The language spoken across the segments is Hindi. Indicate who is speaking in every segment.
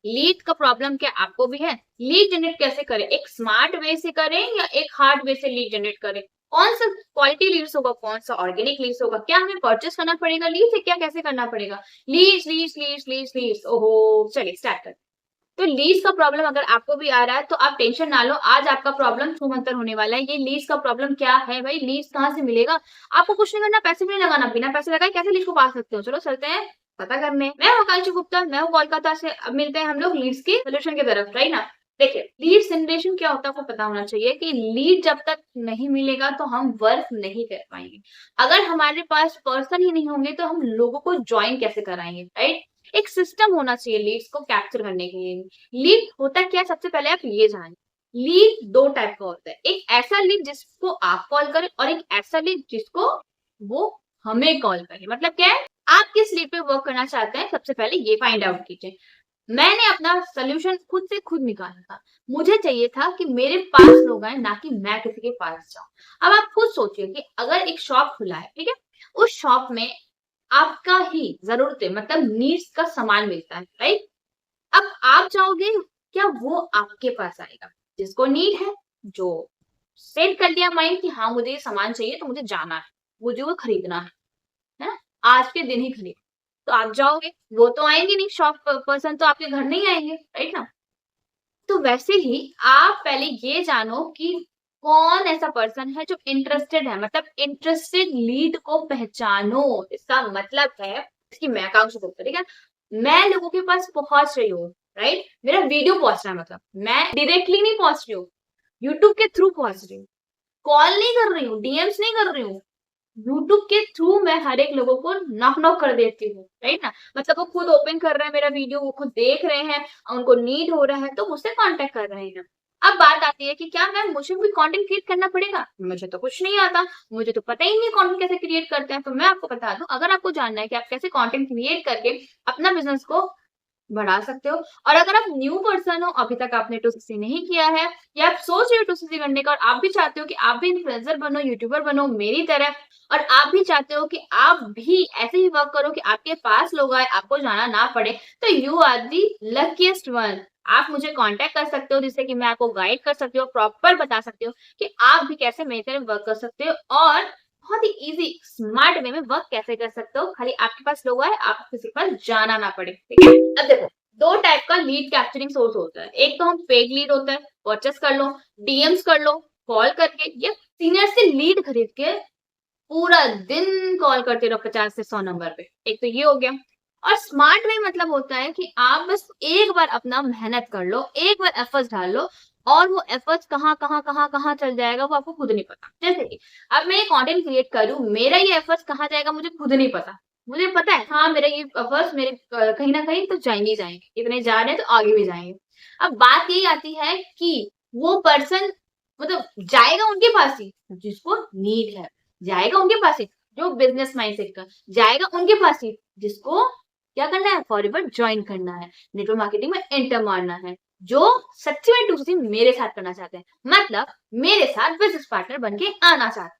Speaker 1: लीड का प्रॉब्लम क्या आपको भी है? लीड जनरेट कैसे करें? एक स्मार्ट वे से करें या एक हार्ड वे से लीड जनरेट करें? कौन सा क्वालिटी लीड्स होगा, कौन सा ऑर्गेनिक लीड्स होगा? क्या हमें परचेस करना पड़ेगा लीड से, क्या कैसे करना पड़ेगा? Leads leads leads leads leads, ओहो चलिए स्टार्ट करते हैं। तो लीड्स का प्रॉब्लम अगर आपको भी आ रहा है तो आप टेंशन ना लो, आज आपका प्रॉब्लम छू मंतर होने वाला है। ये लीड्स का प्रॉब्लम क्या है भाई? लीड्स कहाँ से मिलेगा? आपको कुछ नहीं करना, पैसे भी नहीं लगाना, बिना पैसे लगाए कैसे लीड को पा सकते हो? चलो चलते हैं पता करने। मैं हूँ आकांक्षी गुप्ता, मैं हूँ कोलकाता से। अब मिलते हैं हम लोग लीड्स की सोल्यूशन की तरफ, राइट ना। देखिए लीड जनरेशन क्या होता है आपको पता होना चाहिए कि लीड जब तक नहीं मिलेगा तो हम वर्क नहीं कर पाएंगे। अगर हमारे पास पर्सन ही नहीं होंगे तो हम लोगों को ज्वाइन कैसे कराएंगे, राइट। एक सिस्टम होना चाहिए लीड्स को कैप्चर करने के लिए। लीड होता क्या है सबसे पहले आप ये जानें। लीड दो टाइप का होता है, एक ऐसा लीड जिसको आप कॉल करें और एक ऐसा लीड जिसको वो हमें कॉल करे। मतलब क्या है, आप किस लीड पे वर्क करना चाहते हैं सबसे पहले ये फाइंड आउट कीजिए। मैंने अपना सोल्यूशन खुद से खुद निकाला था। मुझे चाहिए था कि मेरे पास लोग आए, ना कि मैं किसी के पास जाऊं। अब आप खुद सोचिए कि अगर एक शॉप खुला है, ठीक है, उस शॉप में आपका ही जरूरतें मतलब नीड्स का सामान मिलता है, राइट। अब आप चाहोगे, क्या वो आपके पास आएगा? जिसको नीड है, जो सेट कर लिया माइंड कि हाँ मुझे ये सामान चाहिए तो मुझे जाना है, मुझे वो खरीदना है ना, आज के दिन ही खरीद, तो आप जाओगे। वो तो आएंगे नहीं, शॉप पर्सन तो आपके घर नहीं आएंगे, राइट ना। तो वैसे ही आप पहले ये जानो कि कौन ऐसा पर्सन है जो इंटरेस्टेड है, मतलब इंटरेस्टेड लीड को पहचानो। इसका मतलब है कि मैं आकांक्षा गुप्ता, ठीक है, मैं लोगों के पास पहुंच रही हूँ, राइट। मेरा वीडियो पहुंच रहा है, मतलब मैं डायरेक्टली नहीं पहुंच रही हूँ, यूट्यूब के थ्रू पहुंच रही हूँ। कॉल नहीं कर रही हूँ, डीएम्स नहीं कर रही हूँ, यूट्यूब के थ्रू मैं हर एक लोगों को नॉक नॉक कर देती हूँ, राइट ना। मतलब वो खुद ओपन कर रहे हैं मेरा वीडियो, वो खुद देख रहे हैं, उनको नीड हो रहा है तो मुझसे कांटेक्ट कर रहे हैं। अब बात आती है कि क्या मैम मुझे भी कंटेंट क्रिएट करना पड़ेगा? मुझे तो कुछ नहीं आता, मुझे तो पता ही नहीं कंटेंट कैसे क्रिएट करते हैं। तो मैं आपको बता दूं, अगर आपको जानना है कि आप कैसे कंटेंट क्रिएट करके अपना बिजनेस को बढ़ा सकते हो, और अगर आप न्यू पर्सन हो, अभी तक आपने 260 नहीं किया है, या आप सोच रहे हो 260 करने का और आप भी चाहते हो कि आप भी इन्फ्लुएंसर बनो, यूट्यूबर बनो मेरी तरह, और आप भी चाहते हो कि आप भी ऐसे ही वर्क करो कि आपके पास लोग आए, आपको जाना ना पड़े, तो you are the luckiest one. आप मुझे कांटेक्ट कर सकते हो, जिससे कि मैं आपको गाइड कर सकती हूँ, प्रॉपर बता सकती हूँ कि आप भी कैसे मेरी तरह वर्क कर सकते हो, और बहुत ही इजी स्मार्ट वे में वर्क कैसे कर सकते हो, खाली आपके पास लोग आए, आपको किसी के पास जाना ना पड़े, ठीक है। अब देखो दो टाइप का लीड कैप्चरिंग सोर्स होता है। एक तो हम पेड लीड होता है, परचेस कर लो, डीएम्स कर लो, कॉल करके, या सीनियर से लीड खरीद के पूरा दिन कॉल करते रहो 50 से 100 नंबर पे। एक तो ये हो गया। और स्मार्ट वे मतलब होता है कि आप बस एक बार अपना मेहनत कर लो, एक बार एफर्ट्स डाल लो, और वो एफर्ट्स कहाँ चल जाएगा वो आपको खुद नहीं पता। जैसे कि अब मैं ये कंटेंट क्रिएट करूं, मेरा ये एफर्ट्स कहाँ जाएगा मुझे खुद नहीं पता। मुझे पता है हाँ मेरा ये एफर्ट्स मेरे कहीं ना कहीं तो जाएंगे ही जाएंगे, इतने जा रहे हैं तो आगे भी जाएंगे। अब बात यही आती है कि वो पर्सन मतलब जाएगा उनके पास ही जिसको नीड है, जाएगा उनके पास ही जो बिजनेस माइंडसेट का, जाएगा उनके पास ही जिसको क्या करना है, फॉरएवर ज्वाइन करना है, नेटवर्क मार्केटिंग में एंटर मारना है, जो सच्ची में टू मेरे साथ करना चाहते हैं, मतलब मेरे साथ बिजनेस पार्टनर बन के आना चाहते हैं।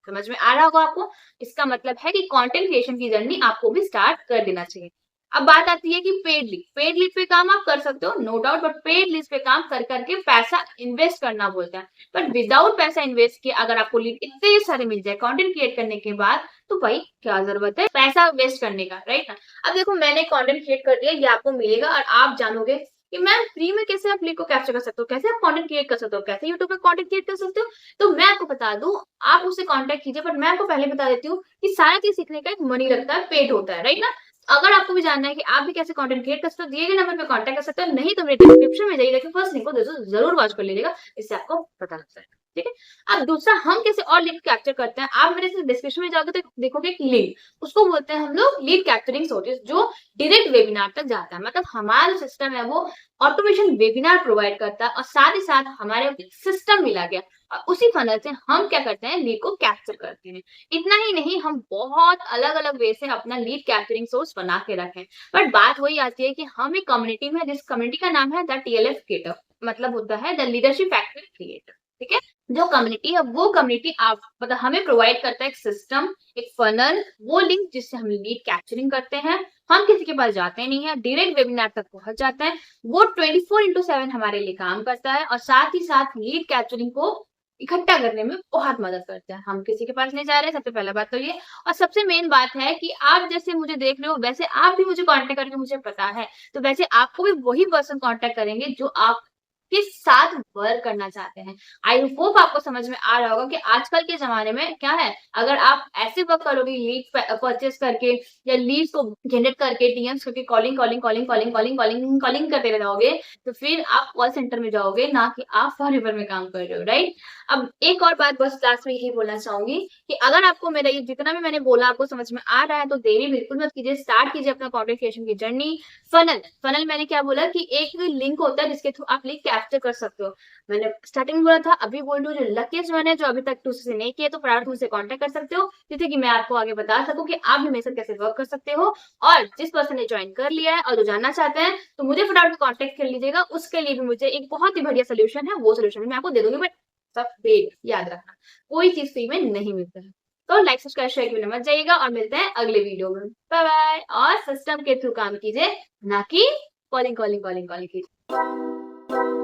Speaker 1: समझ में आ रहा होगा आपको। इसका मतलब है कि कंटेंट क्रिएशन की जर्नी आपको भी स्टार्ट कर देना चाहिए। अब बात आती है कि पेड लीड पे काम आप कर सकते हो no doubt, but paid lead पे काम कर करके पैसा इन्वेस्ट करना बोलता है। बट विदाउट पैसा इन्वेस्ट किए अगर आपको लीड इतने सारे मिल जाए कंटेंट क्रिएट करने के बाद, तो भाई क्या जरूरत है पैसा वेस्ट करने का, राइट ना। अब देखो मैंने कंटेंट क्रिएट कर दिया, ये आपको मिलेगा और आप जानोगे कि मैम फ्री में कैसे आप लीड को कैप्चर कर सकते हो, कैसे आप कंटेंट क्रिएट कर सकते हो, कैसे यूट्यूब पे कंटेंट क्रिएट कर सकते हो। तो मैं आपको बता दूं, आप उससे कांटेक्ट कीजिए, बट मैं आपको पहले बता देती हूँ कि सारा चीज सीखने का एक मनी लगता है, पेड होता है, राइट ना। अगर आपको भी जानना है कि आप भी कैसे कंटेंट क्रिएट कर सकते हो, दिए गए नंबर पे कांटेक्ट कर सकते हो, नहीं तो मेरे डिस्क्रिप्शन में जाइए, लेकिन फर्स्ट लिंक को जरूर वॉच कर लीजिएगा, इससे आपको पता लगता है, ठीक है। अब दूसरा हम कैसे और लीड कैप्चर करते हैं, आप मेरे से डिस्क्रिप्शन में जाओगे तो देखोगे एक लिंक, उसको बोलते हैं हम लोग लीड कैप्चरिंग सोर्सेज, जो डायरेक्ट वेबिनार तक जाता है। मतलब हमारा सिस्टम है वो ऑटोमेशन वेबिनार प्रोवाइड करता है, और साथ ही साथ हमारे सिस्टम मिला गया, और उसी फनल से हम क्या करते हैं, लीड को कैप्चर करते हैं। इतना ही नहीं, हम बहुत अलग अलग वे से अपना लीड कैप्चरिंग सोर्स बना के रखें। बट बात वही आती है कि हम एक कम्युनिटी में, जिस कम्युनिटी का नाम है द टीएलएफ क्रिएटर, मतलब होता है द लीडरशिप फैक्ट्री क्रिएटर, ठीक है। जो कम्युनिटी है वो कम्युनिटी आप मतलब हमें प्रोवाइड करता है एक सिस्टम, एक फनल, वो लिंक जिससे हम लीड कैप्चरिंग करते हैं। हम किसी के पास जाते नहीं है, डायरेक्ट वेबिनार तक पहुंच जाता है। वो 24/7 हमारे लिए काम करता है और साथ ही साथ लीड कैप्चरिंग को इकट्ठा करने में बहुत मदद करता है। हम किसी के पास नहीं जा रहे, सबसे पहला बात तो ये। और सबसे मेन बात है कि आप जैसे मुझे देख रहे हो वैसे आप भी मुझे कांटेक्ट करके मुझे पता है, तो वैसे आपको भी वही पर्सन कांटेक्ट करेंगे जो आप के साथ वर्क करना चाहते हैं। आई होप आपको समझ में आ रहा होगा कि आजकल के ज़माने में क्या है, अगर आप ऐसे वर्क करोगे लीड परचेज़ करके या लीड्स को जनरेट करके डीएम्स करके कॉलिंग करते रह जाओगे, तो फिर आप कॉल सेंटर में जाओगे, ना कि आप फॉरएवर में काम कर रहे हो, राइट? अब एक और बात बस लास्ट में यही बोलना चाहूँगी कि अगर आपको मेरा ये जितना भी मैंने बोला आपको समझ में आ रहा है, तो देरी बिल्कुल मत कीजिए, स्टार्ट कीजिए अपना कंटेंट क्रिएशन की जर्नी। फनल मैंने क्या बोला कि एक लिंक होता है जिसके थ्रू आप लीड कैप्चर कर सकते हो। मैंने स्टार्टिंग में बोला था, अभी बोल रही हूँ जो लकीस्ट वन है जो अभी तक दूसरे से नहीं किए तो फटाफट मुझसे कांटेक्ट कर सकते हो, जिससे कि मैं आपको आगे बता सकूं कि आप भी मेरे साथ कैसे वर्क कर सकते हो। और जिस पर्सन ने ज्वाइन कर लिया है और जो जानना चाहते हैं तो मुझे फटाफट कांटेक्ट कर लीजिएगा। उसके लिए भी मुझे एक बहुत ही बढ़िया सोल्यूशन है, वो सोल्यूशन मैं आपको दे दूंगी, बट सब पेड, याद रखना कोई चीज फ्री में नहीं मिलता है। तो लाइक सब्सक्राइब शेयर करना मत जाइएगा और मिलते हैं अगले वीडियो में। Bye bye. और सिस्टम के थ्रू काम कीजिए, ना कि कॉलिंग कीजिए।